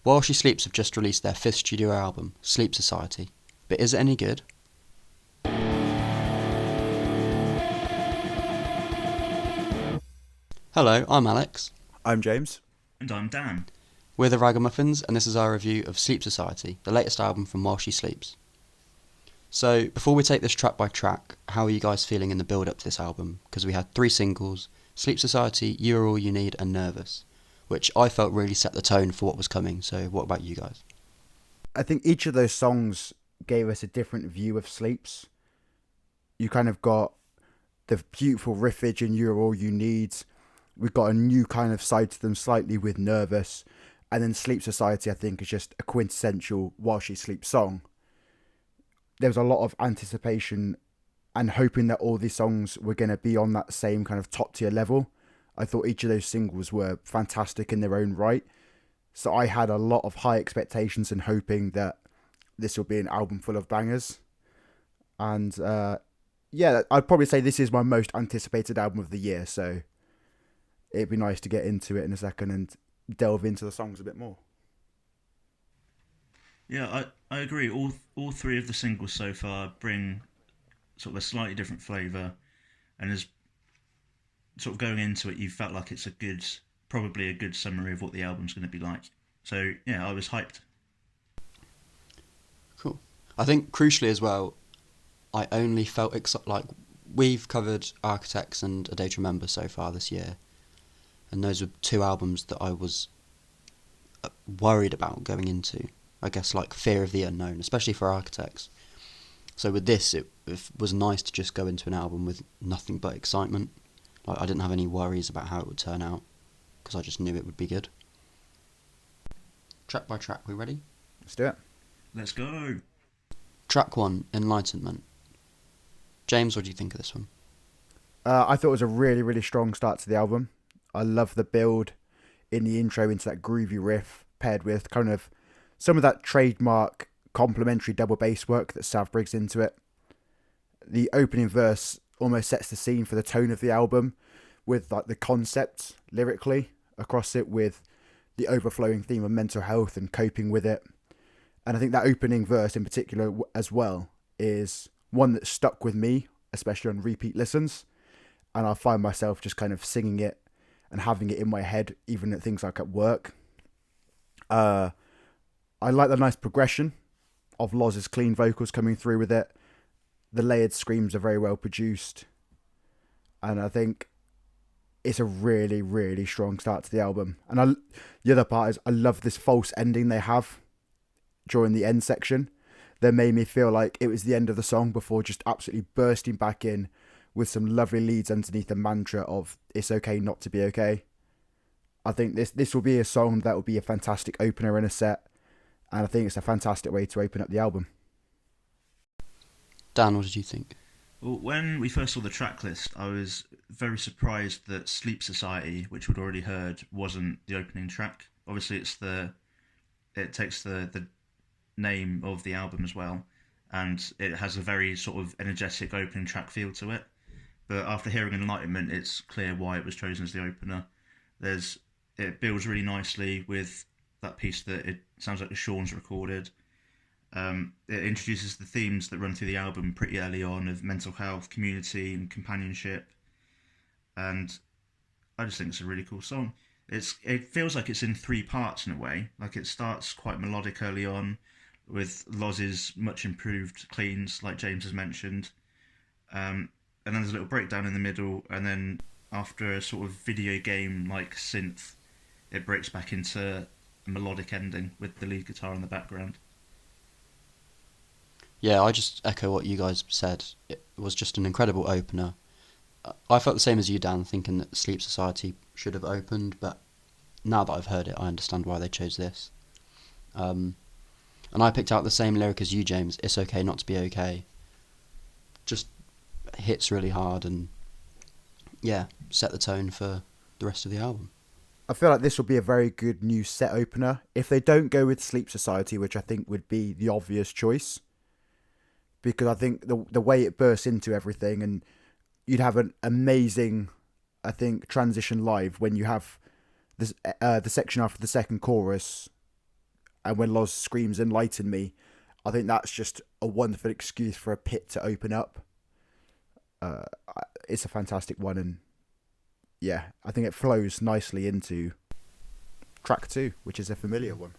While She Sleeps have just released their fifth studio album, Sleep Society. But is it any good? Hello, I'm Alex. I'm James. And I'm Dan. We're the Ragamuffins, and this is our review of Sleep Society, the latest album from While She Sleeps. So, before we take this track by track, how are you guys feeling in the build-up to this album? Because we had 3 singles, Sleep Society, You Are All You Need, and Nervous, which I felt really set the tone for what was coming. So, what about you guys? I think each of those songs gave us a different view of Sleeps. You kind of got the beautiful riffage in You're All You Need. We've got a new kind of side to them slightly with Nervous. And then Sleep Society, I think, is just a quintessential While She Sleeps song. There was a lot of anticipation and hoping that all these songs were going to be on that same kind of top tier level. I thought each of those singles were fantastic in their own right. So I had a lot of high expectations and hoping that this will be an album full of bangers. And yeah, I'd probably say this is my most anticipated album of the year. So it'd be nice to get into it in a second and delve into the songs a bit more. Yeah, I agree. All 3 of the singles so far bring sort of a slightly different flavour, and as sort of going into it, you felt like it's probably a good summary of what the album's going to be like. So yeah, I was hyped. Cool. I think crucially as well, I only felt like we've covered Architects and A Day to Remember so far this year, and those were 2 albums that I was worried about going into. I guess like fear of the unknown, especially for Architects. So with this, it was nice to just go into an album with nothing but excitement. Like I didn't have any worries about how it would turn out, because I just knew it would be good. Track by track, we ready? Let's do it. Let's go. Track 1, Enlightenment. James, what do you think of this one? I thought it was a really, really strong start to the album. I love the build in the intro into that groovy riff paired with kind of some of that trademark complementary double bass work that Sav brings into it. The opening verse almost sets the scene for the tone of the album with like the concept lyrically across it, with the overflowing theme of mental health and coping with it. And I think that opening verse in particular as well is one that stuck with me, especially on repeat listens. And I find myself just kind of singing it and having it in my head, even at things like at work. I like the nice progression of Loz's clean vocals coming through with it. The layered screams are very well produced. And I think it's a really, really strong start to the album. And the other part is I love this false ending they have during the end section. That made me feel like it was the end of the song before just absolutely bursting back in with some lovely leads underneath the mantra of it's okay not to be okay. I think this will be a song that will be a fantastic opener in a set. And I think it's a fantastic way to open up the album. Dan, what did you think? Well, when we first saw the track list, I was very surprised that Sleep Society, which we'd already heard, wasn't the opening track. Obviously, it takes the name of the album as well, and it has a very sort of energetic opening track feel to it. But after hearing Enlightenment, it's clear why it was chosen as the opener. It builds really nicely with that piece that it sounds like Sean's recorded. It introduces the themes that run through the album pretty early on of mental health, community, and companionship. And I just think it's a really cool song. It feels like it's in 3 parts in a way. Like it starts quite melodic early on with Loz's much improved cleans, like James has mentioned. And then there's a little breakdown in the middle, and then after a sort of video game like synth, it breaks back into a melodic ending with the lead guitar in the background. Yeah, I just echo what you guys said. It was just an incredible opener. I felt the same as you, Dan, thinking that Sleep Society should have opened, but now that I've heard it, I understand why they chose this. And I picked out the same lyric as you, James. It's okay not to be okay. Just hits really hard and, yeah, set the tone for the rest of the album. I feel like this will be a very good new set opener. If they don't go with Sleep Society, which I think would be the obvious choice, because I think the way it bursts into everything, and you'd have an amazing, I think, transition live when you have this the section after the second chorus And when Loz screams "Enlighten me," I think that's just a wonderful excuse for a pit to open up. Uh, it's a fantastic one, and yeah, I think it flows nicely into track 2, which is a familiar one.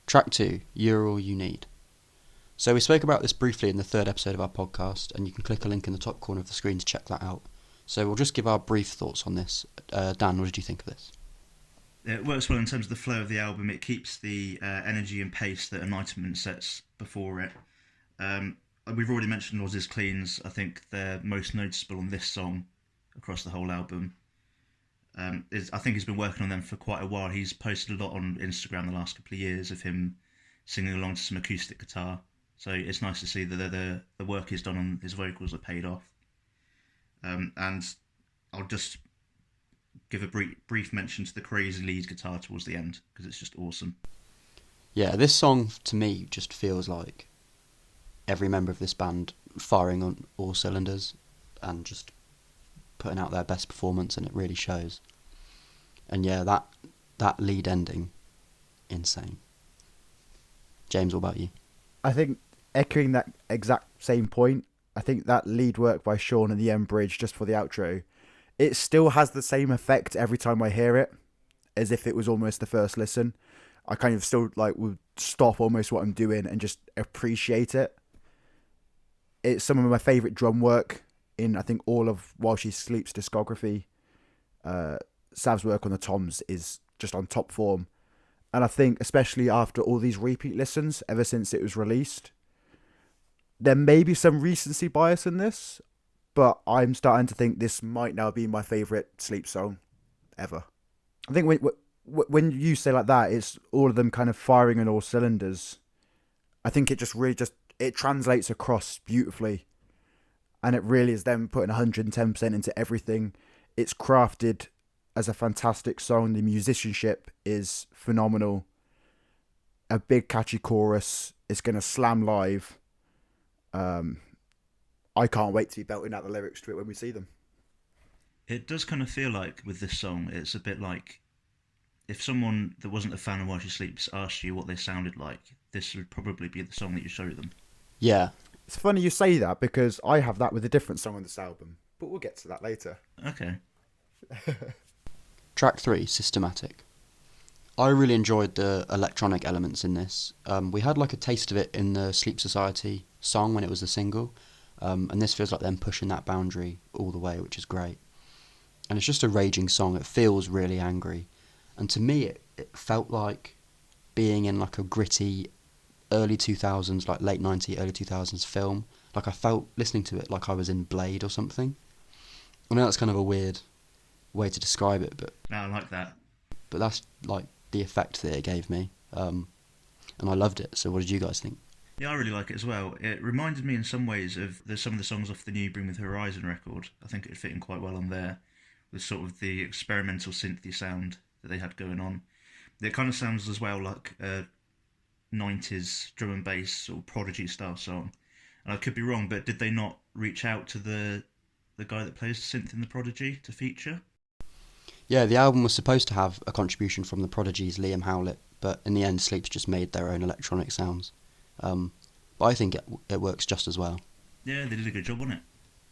Track 2, You're All You Need. So we spoke about this briefly in the 3rd episode of our podcast, and you can click a link in the top corner of the screen to check that out. So we'll just give our brief thoughts on this. Dan, what did you think of this? It works well in terms of the flow of the album. It keeps the energy and pace that Enlightenment sets before it. We've already mentioned Loz's cleans. I think they're most noticeable on this song across the whole album. I think he's been working on them for quite a while. He's posted a lot on Instagram the last couple of years of him singing along to some acoustic guitar. So it's nice to see that the work he's done on his vocals have paid off. And I'll just give a brief mention to the crazy lead guitar towards the end, because it's just awesome. Yeah, this song to me just feels like every member of this band firing on all cylinders and just putting out their best performance, and it really shows. And yeah, that lead ending, insane. James, what about you? I think echoing that exact same point, I think that lead work by Sean and the end bridge just for the outro, it still has the same effect every time I hear it, as if it was almost the first listen. I kind of still like would stop almost what I'm doing and just appreciate it. It's some of my favourite drum work in, I think, all of While She Sleeps discography. Sav's work on the toms is just on top form. And I think, especially after all these repeat listens, ever since it was released, there may be some recency bias in this, but I'm starting to think this might now be my favourite Sleep song ever. I think when you say like that, it's all of them kind of firing on all cylinders. I think it just really it translates across beautifully. And it really is them putting 110% into everything. It's crafted as a fantastic song. The musicianship is phenomenal. A big catchy chorus. It's going to slam live. I can't wait to be belting out the lyrics to it when we see them. It does kind of feel like with this song, it's a bit like if someone that wasn't a fan of While She Sleeps asked you what they sounded like, this would probably be the song that you show them. Yeah. It's funny you say that because I have that with a different song on this album, but we'll get to that later. Okay. Track 3, Systematic. I really enjoyed the electronic elements in this. We had like a taste of it in the Sleep Society song when it was a single, and this feels like them pushing that boundary all the way, which is great. And it's just a raging song. It feels really angry, and to me it felt like being in like a gritty early 2000s, like late 90s, early 2000s film. Like I felt listening to it like I was in Blade or something. I know that's kind of a weird way to describe it, but No, I like that. But that's like the effect that it gave me, and I loved it. So what did you guys think? Yeah, I really like it as well. It reminded me in some ways of some of the songs off the new Bring With Horizon record. I think it fit in quite well on there, with sort of the experimental synthy sound that they had going on. It kind of sounds as well like a 90s drum and bass or Prodigy style song. And I could be wrong, but did they not reach out to the guy that plays the synth in the Prodigy to feature? Yeah, the album was supposed to have a contribution from the Prodigy's Liam Howlett, but in the end, Sleeps just made their own electronic sounds. But I think it works just as well. Yeah, they did a good job on it.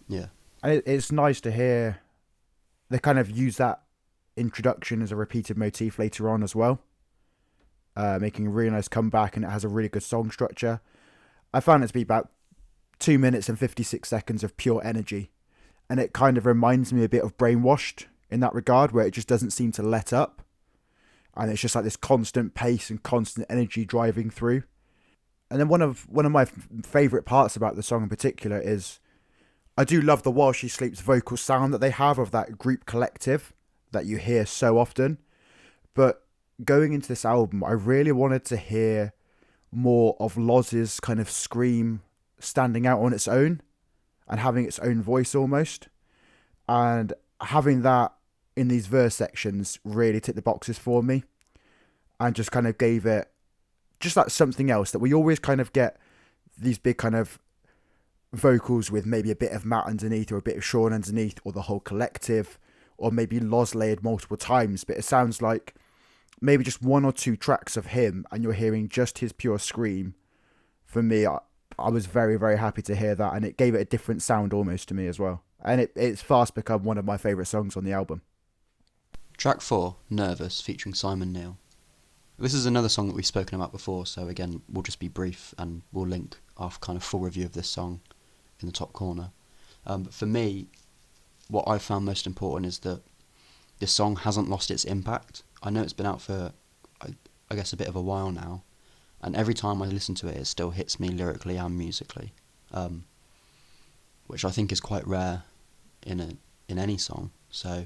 Yeah. And it's nice to hear they kind of use that introduction as a repeated motif later on as well, making a really nice comeback, and it has a really good song structure. I found it to be about 2 minutes and 56 seconds of pure energy, and it kind of reminds me a bit of Brainwashed in that regard, where it just doesn't seem to let up, and it's just like this constant pace and constant energy driving through. And then one of my favourite parts about the song in particular is I do love the While She Sleeps vocal sound that they have of that group collective that you hear so often. But going into this album, I really wanted to hear more of Loz's kind of scream standing out on its own and having its own voice almost. And having that in these verse sections really ticked the boxes for me and just kind of gave it just like something else that we always kind of get these big kind of vocals with maybe a bit of Matt underneath or a bit of Sean underneath or the whole collective or maybe Loz layered multiple times. But it sounds like maybe just one or two tracks of him and you're hearing just his pure scream, for me, I was very, very happy to hear that, and it gave it a different sound almost to me as well. And it's fast become one of my favourite songs on the album. Track 4, Nervous, featuring Simon Neil. This is another song that we've spoken about before, so again, we'll just be brief and we'll link our kind of full review of this song in the top corner. But for me, what I found most important is that this song hasn't lost its impact. I know it's been out for, I guess, a bit of a while now, and every time I listen to it, it still hits me lyrically and musically, which I think is quite rare in any song. So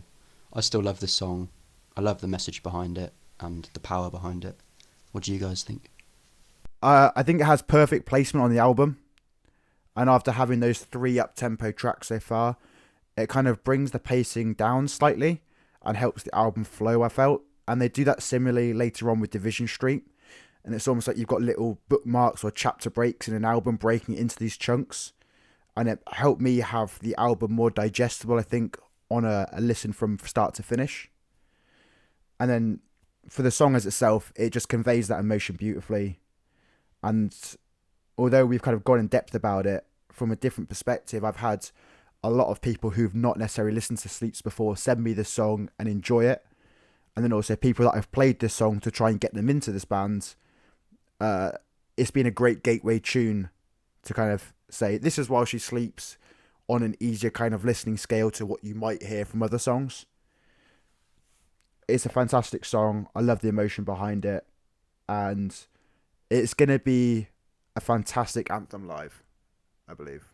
I still love this song. I love the message behind it and the power behind it. What do you guys think? I think it has perfect placement on the album, and after having those 3 up-tempo tracks so far, it kind of brings the pacing down slightly and helps the album flow, I felt. And they do that similarly later on with Division Street, and it's almost like you've got little bookmarks or chapter breaks in an album breaking it into these chunks, and it helped me have the album more digestible, I think, on a listen from start to finish. And then for the song as itself, it just conveys that emotion beautifully. And although we've kind of gone in depth about it from a different perspective, I've had a lot of people who've not necessarily listened to Sleeps before send me this song and enjoy it. And then also people that I've played this song to try and get them into this band. It's been a great gateway tune to kind of say, this is While She Sleeps, on an easier kind of listening scale to what you might hear from other songs. It's a fantastic song. I love the emotion behind it. And it's going to be a fantastic anthem live, I believe.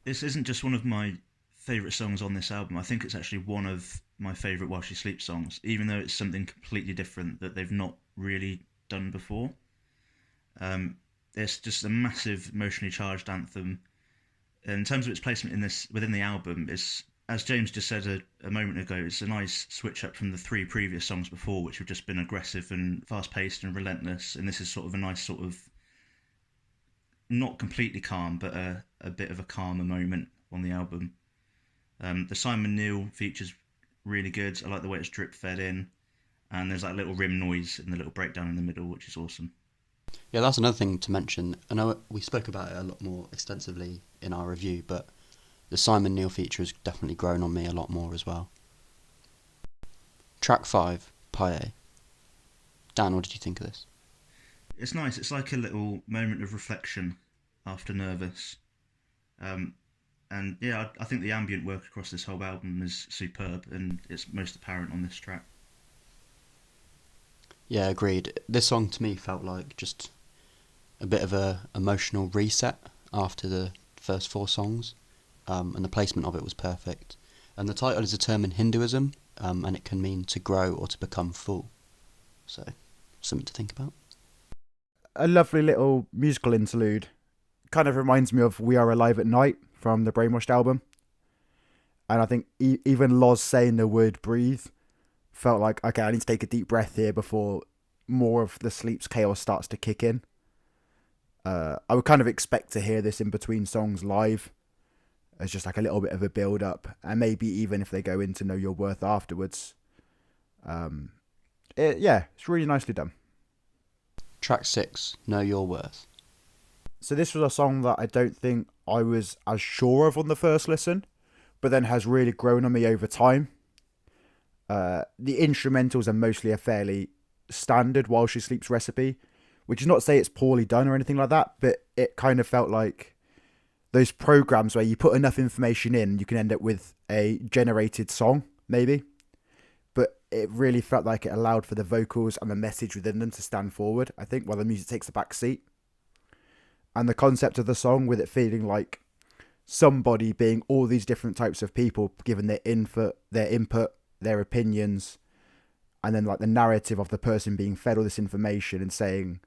This isn't just one of my favourite songs on this album. I think it's actually one of my favourite While She Sleeps songs, even though it's something completely different that they've not really done before. It's just a massive emotionally charged anthem. In terms of its placement within the album, it's, as James just said a moment ago, it's a nice switch up from the 3 previous songs before, which have just been aggressive and fast-paced and relentless. And this is sort of a nice sort of, not completely calm, but a bit of a calmer moment on the album. The Simon Neil feature's really good. I like the way it's drip fed in, and there's like little rim noise in the little breakdown in the middle, which is awesome. Yeah, that's another thing to mention. I know we spoke about it a lot more extensively in our review, but the Simon Neil feature has definitely grown on me a lot more as well. Track 5, Paye. Dan, what did you think of this? It's nice. It's like a little moment of reflection after Nervous. And yeah, I think the ambient work across this whole album is superb, and it's most apparent on this track. Yeah, agreed. This song to me felt like just a bit of a emotional reset after the first 4 songs, and the placement of it was perfect. And the title is a term in Hinduism, and it can mean to grow or to become full. So, something to think about. A lovely little musical interlude. Kind of reminds me of We Are Alive at Night from the Brainwashed album. And I think even Loz saying the word breathe felt like, okay, I need to take a deep breath here before more of the Sleeps chaos starts to kick in. I would kind of expect to hear this in between songs live as just like a little bit of a build up, and maybe even if they go into Know Your Worth afterwards. It's really nicely done. Track 6, Know Your Worth. So this was a song that I don't think I was as sure of on the first listen, but then has really grown on me over time. The instrumentals are mostly a fairly standard While She Sleeps recipe, which is not to say it's poorly done or anything like that, but it kind of felt like those programs where you put enough information in, you can end up with a generated song, maybe. But it really felt like it allowed for the vocals and the message within them to stand forward, I think, while the music takes a back seat. And the concept of the song, with it feeling like somebody being all these different types of people, giving their input, their opinions, and then like the narrative of the person being fed all this information and saying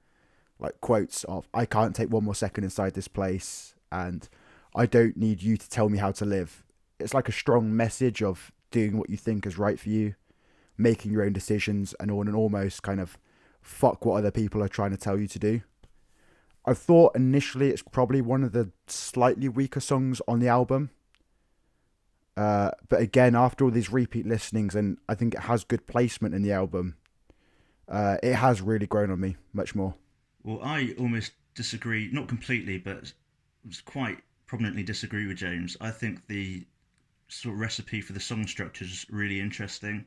like quotes of, I can't take one more second inside this place, and I don't need you to tell me how to live. It's like a strong message of doing what you think is right for you, making your own decisions, and almost kind of fuck what other people are trying to tell you to do. I thought initially it's probably one of the slightly weaker songs on the album. But again, after all these repeat listenings, and I think it has good placement in the album, It has really grown on me much more. Well, I almost disagree, not completely, but quite prominently disagree with James. I think the sort of recipe for the song structure is really interesting.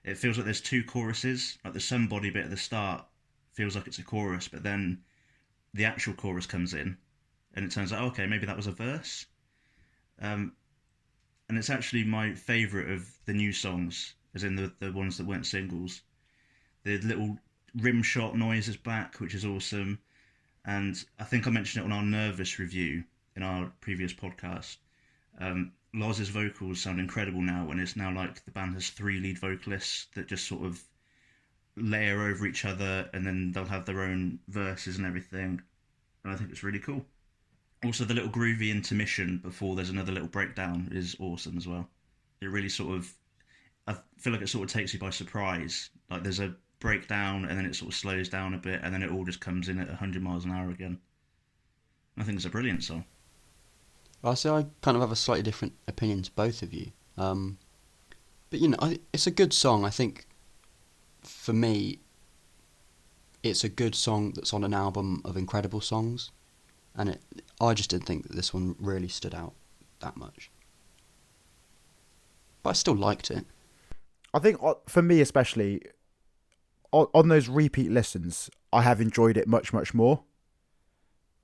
It feels like there's two choruses. Like the somebody bit at the start feels like it's a chorus, but then the actual chorus comes in, and it turns out okay, maybe that was a verse. Um, and it's actually my favourite of the new songs, as in the ones that weren't singles. The little rim shot noise is back, which is awesome. And I think I mentioned it on our Nervous review in our previous podcast. Loz's vocals sound incredible now, and it's now like the band has three lead vocalists that just sort of layer over each other, and then they'll have their own verses and everything. And I think it's really cool. Also, the little groovy intermission before there's another little breakdown is awesome as well. It really sort of, I feel like it sort of takes you by surprise. Like there's a breakdown, and then it sort of slows down a bit, and then it all just comes in at 100 miles an hour again. I think it's a brilliant song. I say I kind of have a slightly different opinion to both of you. But it's a good song. I think for me, it's a good song that's on an album of incredible songs, and I just didn't think that this one really stood out that much. But I still liked it. I think for me especially, on those repeat listens, I have enjoyed it much much more.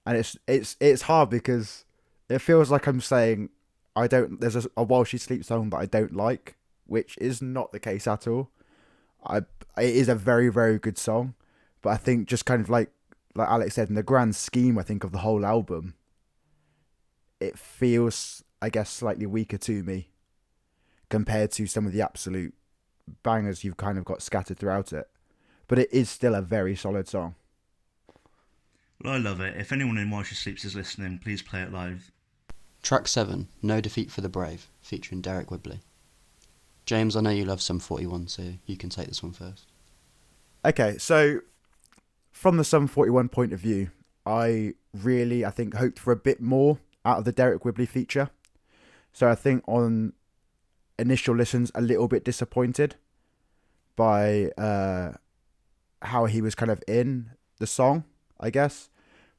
And it's hard because it feels like I'm saying I don't. There's a While She Sleeps song that I don't like, which is not the case at all. I It is a very very good song, but I think just kind of like Alex said, in the grand scheme, I think of the whole album, it feels, I guess, slightly weaker to me compared to some of the absolute bangers you've kind of got scattered throughout it. But it is still a very solid song. Well, I love it. If anyone in While She Sleeps is listening, please play it live. Track 7, No Defeat for the Brave, featuring Derek Whibley. James, I know you love Sum 41, so you can take this one first. Okay, so from the Sum 41 point of view, I think, hoped for a bit more out of the Derek Whibley feature. So I think on initial listens, a little bit disappointed by how he was kind of in the song, I guess.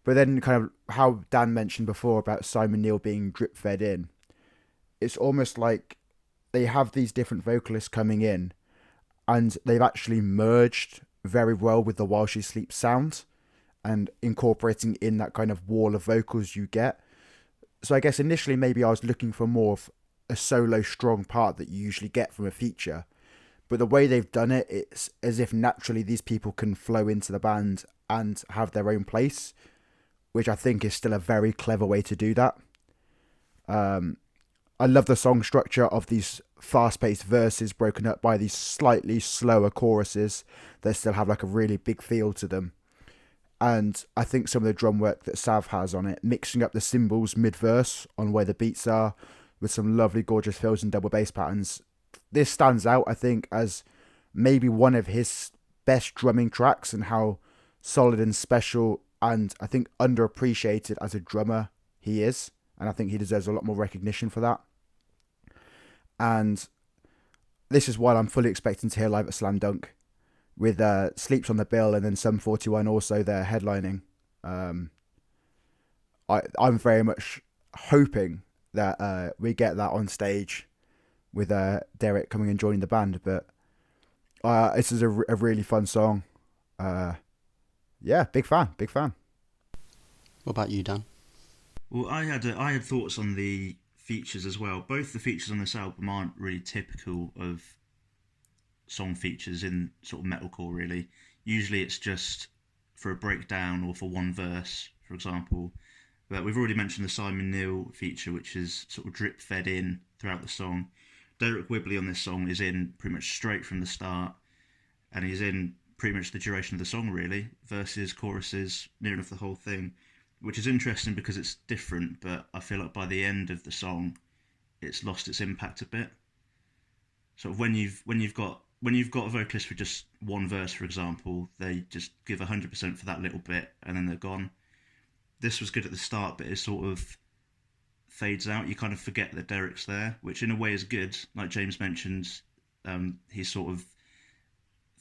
But then kind of how Dan mentioned before about Simon Neil being drip fed in, it's almost like they have these different vocalists coming in and they've actually merged very well with the While She Sleeps sound and incorporating in that kind of wall of vocals you get. So I guess initially maybe I was looking for more of a solo strong part that you usually get from a feature. But the way they've done it, it's as if naturally these people can flow into the band and have their own place, which I think is still a very clever way to do that. I love the song structure of these fast-paced verses broken up by these slightly slower choruses that still have like a really big feel to them. And I think some of the drum work that Sav has on it, mixing up the cymbals mid-verse on where the beats are with some lovely gorgeous fills and double bass patterns. This stands out, I think, as maybe one of his best drumming tracks and how solid and special and I think underappreciated as a drummer he is. And I think he deserves a lot more recognition for that. And this is what I'm fully expecting to hear live at Slam Dunk, with Sleeps on the bill and then Sum 41 also there headlining. I'm very much hoping that we get that on stage with Derek coming and joining the band. But this is a really fun song. Yeah, big fan. What about you, Dan? Well, I had thoughts on the features as well. Both the features on this album aren't really typical of song features in sort of metalcore, really. Usually it's just for a breakdown or for one verse, for example. But we've already mentioned the Simon Neil feature, which is sort of drip fed in throughout the song. Derek Whibley on this song is in pretty much straight from the start, and he's in pretty much the duration of the song, really. Verses, choruses, near enough the whole thing, which is interesting because it's different, but I feel like by the end of the song, it's lost its impact a bit. Sort of when you've got a vocalist for just one verse, for example, they just give 100% for that little bit, and then they're gone. This was good at the start, but it sort of fades out. You kind of forget that Derek's there, which in a way is good. Like James mentioned, he sort of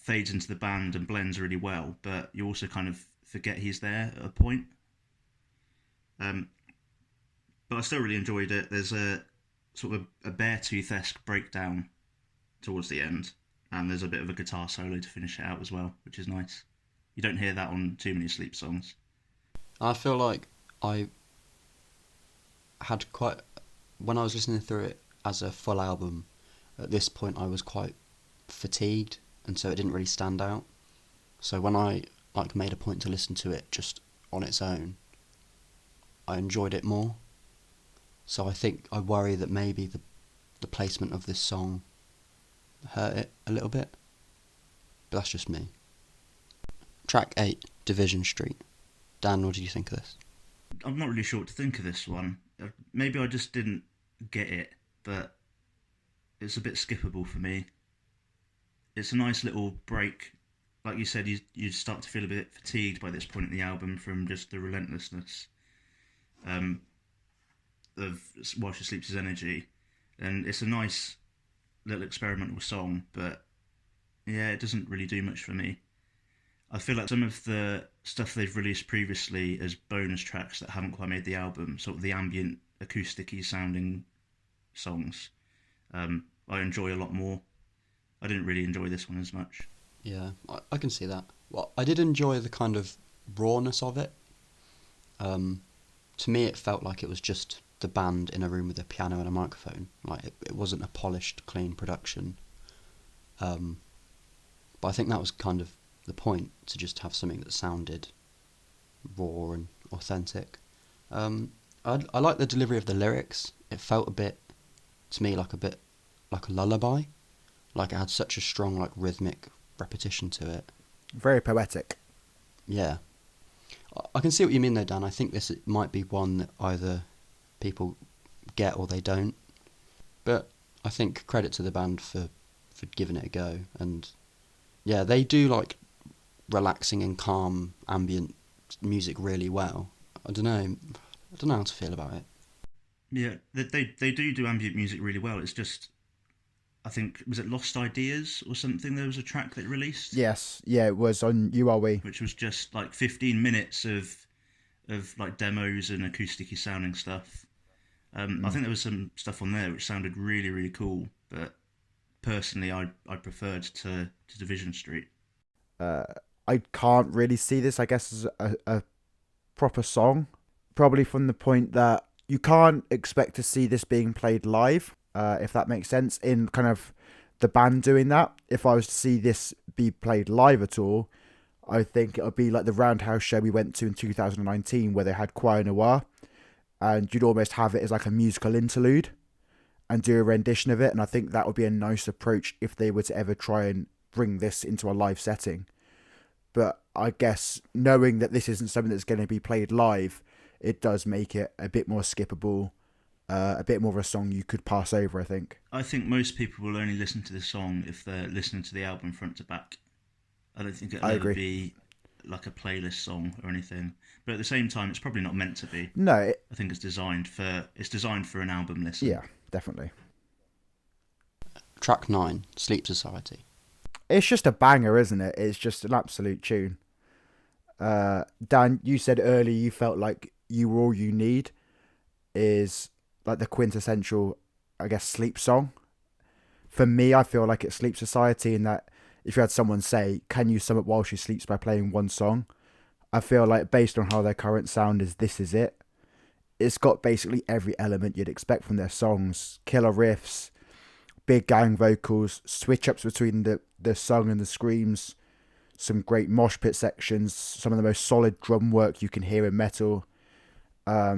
fades into the band and blends really well, but you also kind of forget he's there at a point. Um, but I still really enjoyed it. There's a sort of a Beartooth-esque breakdown towards the end, and there's a bit of a guitar solo to finish it out as well, which is nice. You don't hear that on too many Sleep songs. I feel like I had quite, when I was listening through it as a full album, at this point I was quite fatigued, and so it didn't really stand out. So when I like made a point to listen to it just on its own, I enjoyed it more. So I think I worry that maybe the placement of this song hurt it a little bit, but that's just me. Track 8, Division Street. Dan, what did you think of this? I'm not really sure what to think of this one. Maybe I just didn't get it, but it's a bit skippable for me. It's a nice little break. Like you said, you start to feel a bit fatigued by this point in the album from just the relentlessness of While She Sleeps' energy. And it's a nice little experimental song, but yeah, it doesn't really do much for me. I feel like some of the stuff they've released previously as bonus tracks that haven't quite made the album, sort of the ambient, acoustic-y sounding songs, I enjoy a lot more. I didn't really enjoy this one as much. Yeah, I can see that. Well, I did enjoy the kind of rawness of it. To me, it felt like it was just the band in a room with a piano and a microphone. Like it wasn't a polished, clean production. But I think that was kind of the point, to just have something that sounded raw and authentic. I like the delivery of the lyrics. It felt a bit, to me, like a lullaby. Like it had such a strong, like, rhythmic repetition to it. Very poetic. Yeah. I can see what you mean though, Dan. I think this might be one that either people get or they don't. But I think credit to the band for giving it a go. And yeah, they do like relaxing and calm ambient music really well. I don't know how to feel about it. Yeah, they do ambient music really well. It's just, I think, was it Lost Ideas or something? There was a track that released. Yes, yeah, it was on You Are We. Which was just like 15 minutes of like demos and acousticy sounding stuff. I think there was some stuff on there which sounded really, really cool, but personally I preferred to Division Street. I can't really see this, I guess, as a proper song. Probably from the point that you can't expect to see this being played live, if that makes sense, in kind of the band doing that. If I was to see this be played live at all, I think it would be like the Roundhouse show we went to in 2019 where they had Choir Noir, and you'd almost have it as like a musical interlude and do a rendition of it. And I think that would be a nice approach if they were to ever try and bring this into a live setting. But I guess knowing that this isn't something that's going to be played live, it does make it a bit more skippable, a bit more of a song you could pass over, I think. I think most people will only listen to this song if they're listening to the album front to back. I don't think it'll ever be like a playlist song or anything. But at the same time, it's probably not meant to be. No, I think it's designed for an album listen. Yeah, definitely. Track 9, Sleep Society. It's just a banger, isn't it? It's just an absolute tune. Dan, you said earlier you felt like You Were All You Need is like the quintessential, I guess, sleep song. For me, I feel like it's Sleep Society, in that if you had someone say, can you sum up While She Sleeps by playing one song? I feel like based on how their current sound is, this is it. It's got basically every element you'd expect from their songs. Killer riffs, big gang vocals, switch-ups between the song and the screams, some great mosh pit sections, some of the most solid drum work you can hear in metal. I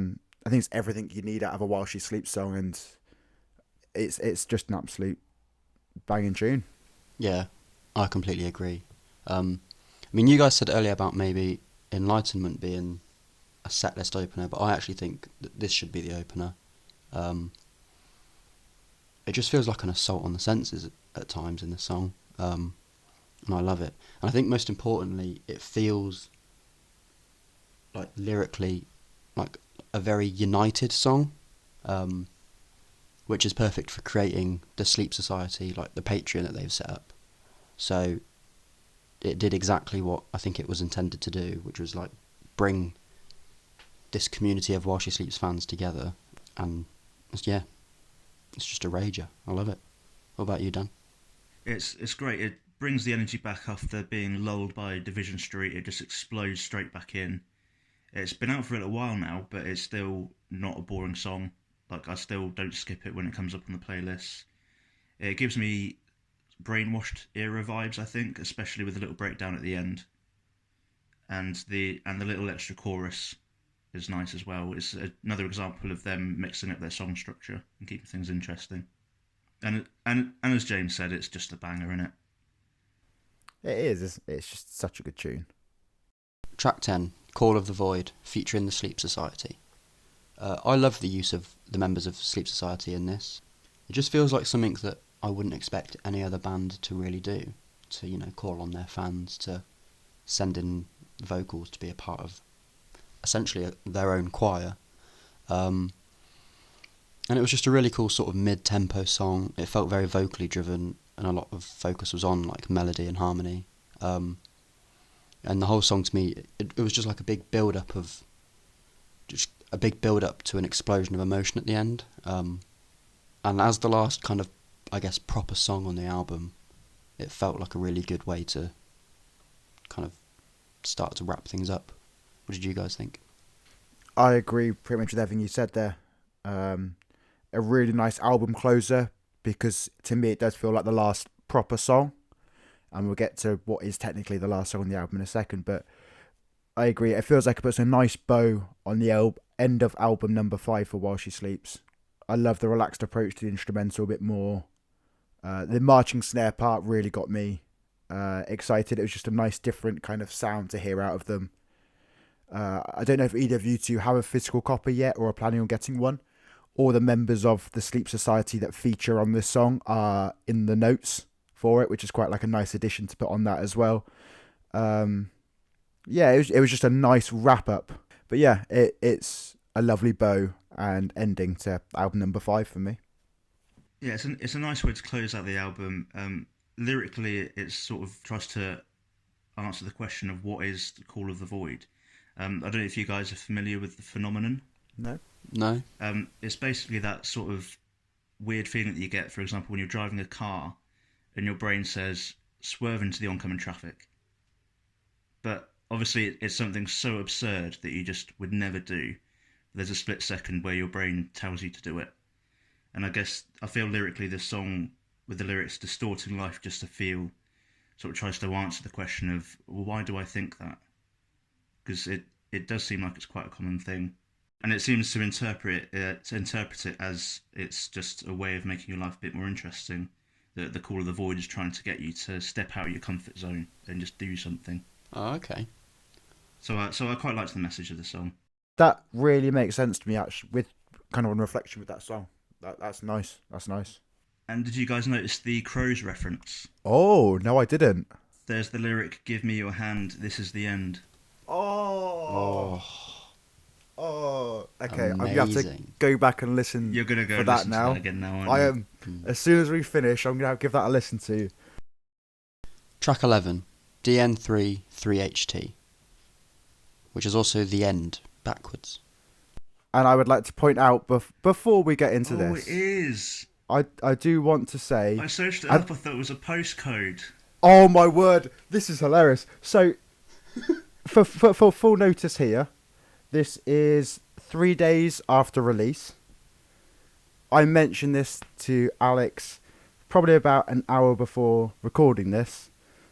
think it's everything you need out of a While She Sleeps song, and it's just an absolute banging tune. Yeah, I completely agree. I mean, you guys said earlier about maybe Enlightenment being a setlist opener, but I actually think that this should be the opener. It just feels like an assault on the senses at times in the song, and I love it. And I think most importantly, it feels like lyrically like a very united song, which is perfect for creating the Sleep Society, like the Patreon that they've set up. So it did exactly what I think it was intended to do, which was like bring this community of While She Sleeps fans together, and yeah, it's just a rager. I love it. What about you, Dan? It's great. It brings the energy back after being lulled by Division Street. It just explodes straight back in. It's been out for a little while now, but it's still not a boring song. Like, I still don't skip it when it comes up on the playlist. It gives me brainwashed era vibes, I think, especially with the little breakdown at the end, and the little extra chorus is nice as well. It's another example of them mixing up their song structure and keeping things interesting. And as James said, it's just a banger, in it. It is. It's just such a good tune. Track 10, Call of the Void, featuring the Sleep Society. I love the use of the members of Sleep Society in this. It just feels like something that I wouldn't expect any other band to really do. To, call on their fans to send in vocals to be a part of essentially their own choir. And it was just a really cool sort of mid-tempo song. It felt very vocally driven, and a lot of focus was on like melody and harmony. And the whole song to me, it was just like a big build-up to an explosion of emotion at the end. And as the last kind of, I guess, proper song on the album, it felt like a really good way to kind of start to wrap things up. What did you guys think? I agree pretty much with everything you said there. A really nice album closer, because to me it does feel like the last proper song, and we'll get to what is technically the last song on the album in a second, but I agree, it feels like it puts a nice bow on the end of album number 5 for While She Sleeps. I love the relaxed approach to the instrumental a bit more. The marching snare part really got me excited. It was just a nice different kind of sound to hear out of them. I don't know if either of you two have a physical copy yet or are planning on getting one. All the members of the Sleep Society that feature on this song are in the notes for it, which is quite like a nice addition to put on that as well. Yeah, it was just a nice wrap up. But yeah, it's a lovely bow and ending to album number 5 for me. Yeah, it's a nice way to close out the album. Lyrically, it sort of tries to answer the question of what is the Call of the Void. I don't know if you guys are familiar with the phenomenon. No? It's basically that sort of weird feeling that you get, for example, when you're driving a car and your brain says, swerve into the oncoming traffic. But obviously, it's something so absurd that you just would never do. There's a split second where your brain tells you to do it. And I feel lyrically this song, with the lyrics distorting life just to feel, sort of tries to answer the question of, well, why do I think that? Because it does seem like it's quite a common thing. And it seems to interpret it as it's just a way of making your life a bit more interesting. The Call of the Void is trying to get you to step out of your comfort zone and just do something. Oh, okay. So I quite liked the message of the song. That really makes sense to me, actually, with kind of on reflection with that song. That's nice. That's nice. And did you guys notice the Crows reference? Oh, no, I didn't. There's the lyric, "Give me your hand, this is the end." Oh. Okay, Amazing. I'm going to have to go back and listen You're going to go for listen that to now. that again now, aren't I you? am. As soon as we finish, I'm going to give that a listen to. Track 11, DN3 3HT, which is also the end backwards. And I would like to point out, before we get into Oh, this, it is. I do want to say... I searched it up, I thought it was a postcode. Oh my word, this is hilarious. So, for full notice here, this is 3 days after release. I mentioned this to Alex probably about an hour before recording this.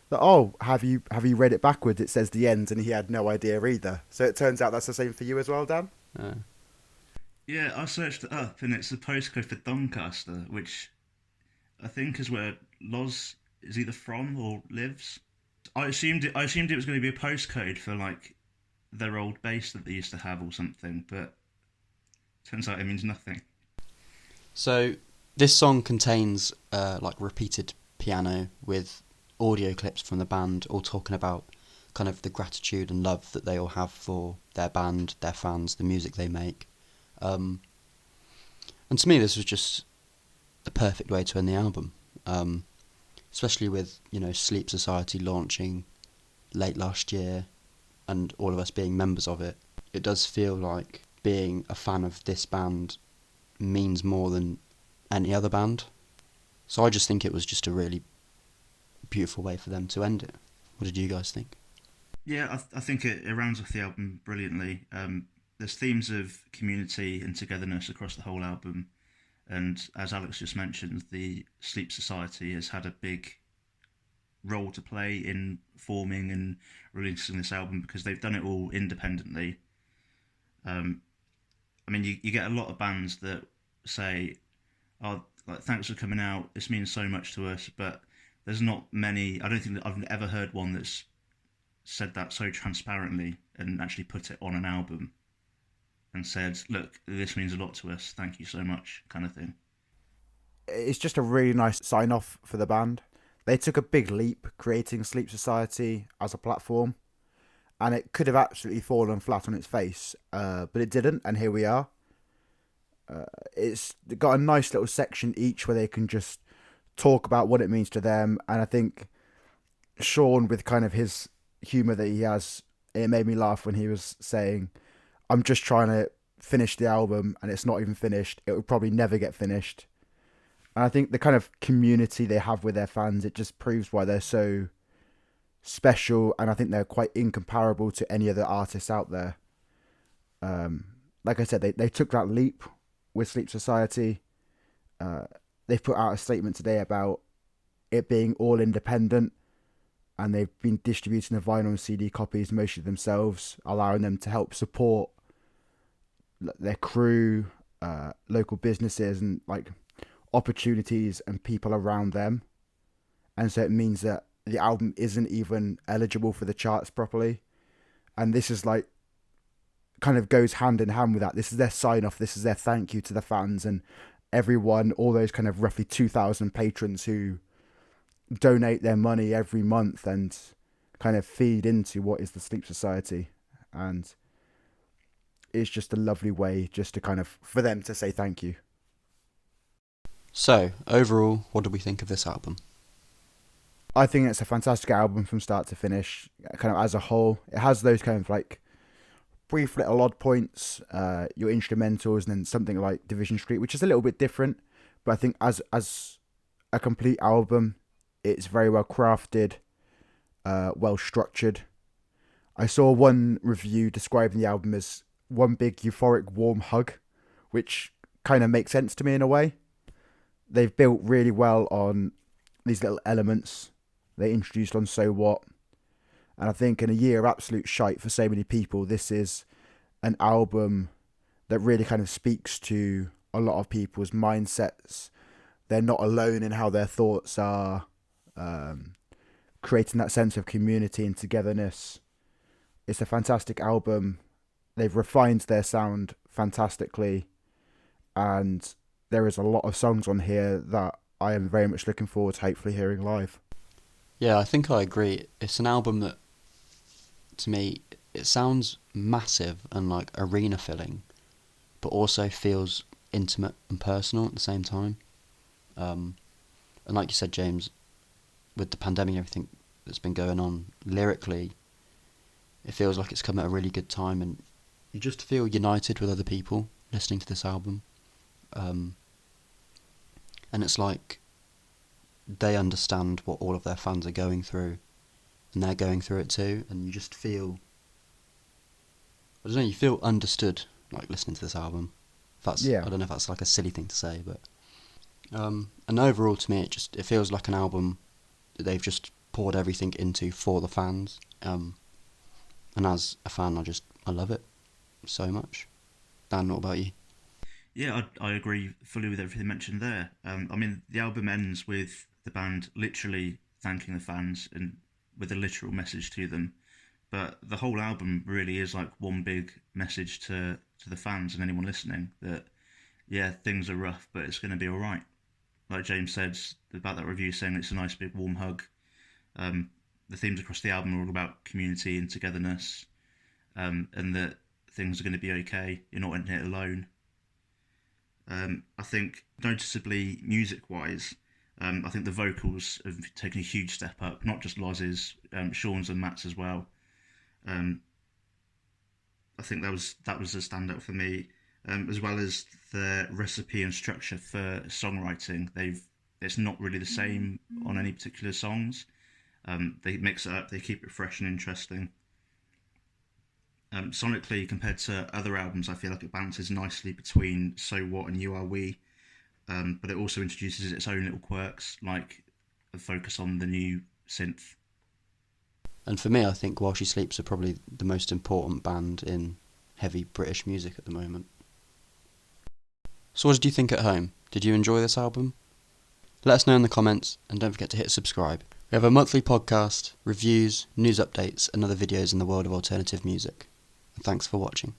That, have you read it backwards? It says the end, and he had no idea either. So it turns out that's the same for you as well, Dan? Yeah, I searched it up, and it's a postcode for Doncaster, which I think is where Loz is either from or lives. I assumed it was going to be a postcode for like their old base that they used to have or something, but turns out it means nothing. So this song contains like repeated piano with audio clips from the band, all talking about kind of the gratitude and love that they all have for their band, their fans, the music they make. And to me, this was just the perfect way to end the album, especially with Sleep Society launching late last year, and all of us being members of it, it does feel like being a fan of this band means more than any other band. So I just think it was just a really beautiful way for them to end it. What did you guys think? Yeah, I think it rounds off the album brilliantly. There's themes of community and togetherness across the whole album, and as Alex just mentioned, the Sleep Society has had a big role to play in forming and releasing this album because they've done it all independently. Um, I mean, you get a lot of bands that say, "Oh, like thanks for coming out. This means so much to us," but there's not many. I don't think that I've ever heard one that's said that so transparently and actually put it on an album and said, "Look, this means a lot to us. Thank you so much," kind of thing. It's just a really nice sign off for the band. They took a big leap creating Sleep Society as a platform, and it could have absolutely fallen flat on its face, but it didn't, and here we are. It's got a nice little section each where they can just talk about what it means to them, and I think Sean, with kind of his humour that he has, it made me laugh when he was saying, "I'm just trying to finish the album, and it's not even finished. It will probably never get finished." And I think the kind of community they have with their fans, it just proves why they're so special, and I think they're quite incomparable to any other artists out there. Um, like I said, they took that leap with Sleep Society. Uh, they've put out a statement today about it being all independent, and they've been distributing the vinyl and CD copies mostly themselves, allowing them to help support their crew, local businesses, and like opportunities and people around them. And so it means that the album isn't even eligible for the charts properly. And this is like kind of goes hand in hand with that. This is their sign off. This is their thank you to the fans and everyone, all those kind of roughly 2,000 patrons who donate their money every month and kind of feed into what is the Sleep Society. And it's just a lovely way just to kind of, for them to say thank you. So, overall, what do we think of this album? I think it's a fantastic album from start to finish, kind of as a whole. It has those kind of like brief little odd points, your instrumentals, and then something like Division Street, which is a little bit different. But I think as a complete album, it's very well crafted, well structured. I saw one review describing the album as one big euphoric warm hug, which kind of makes sense to me in a way. They've built really well on these little elements they introduced on So What. And I think in a year of absolute shite for so many people, this is an album that really kind of speaks to a lot of people's mindsets. They're not alone in how their thoughts are, creating that sense of community and togetherness. It's a fantastic album. They've refined their sound fantastically, and there is a lot of songs on here that I am very much looking forward to hopefully hearing live. Yeah, I think I agree. It's an album that, to me, it sounds massive and like arena filling, but also feels intimate and personal at the same time. And like you said, James, with the pandemic and everything that's been going on, lyrically, it feels like it's come at a really good time, and you just feel united with other people listening to this album. And it's like they understand what all of their fans are going through, and they're going through it too, and you just feel, I don't know, you feel understood, like, listening to this album. That's, Yeah. I don't know if that's like a silly thing to say, but and overall to me it feels like an album that they've just poured everything into for the fans, and as a fan I love it so much. Dan, what about you? Yeah, I agree fully with everything mentioned there. I mean, the album ends with the band literally thanking the fans and with a literal message to them. But the whole album really is like one big message to the fans and anyone listening that, yeah, things are rough, but it's going to be all right. Like James said about that review, saying it's a nice big warm hug. The themes across the album are all about community and togetherness, and that things are going to be okay. You're not in it alone. I think noticeably music-wise, I think the vocals have taken a huge step up, not just Loz's, Sean's and Matt's as well. Um, I think that was a standout for me, as well as the recipe and structure for songwriting. It's not really the same on any particular songs. They mix it up, they keep it fresh and interesting. Sonically, compared to other albums, I feel like it balances nicely between So What and You Are We, but it also introduces its own little quirks, like a focus on the new synth. And for me, I think While She Sleeps are probably the most important band in heavy British music at the moment. So what did you think at home? Did you enjoy this album? Let us know in the comments, and don't forget to hit subscribe. We have a monthly podcast, reviews, news updates, and other videos in the world of alternative music. And thanks for watching.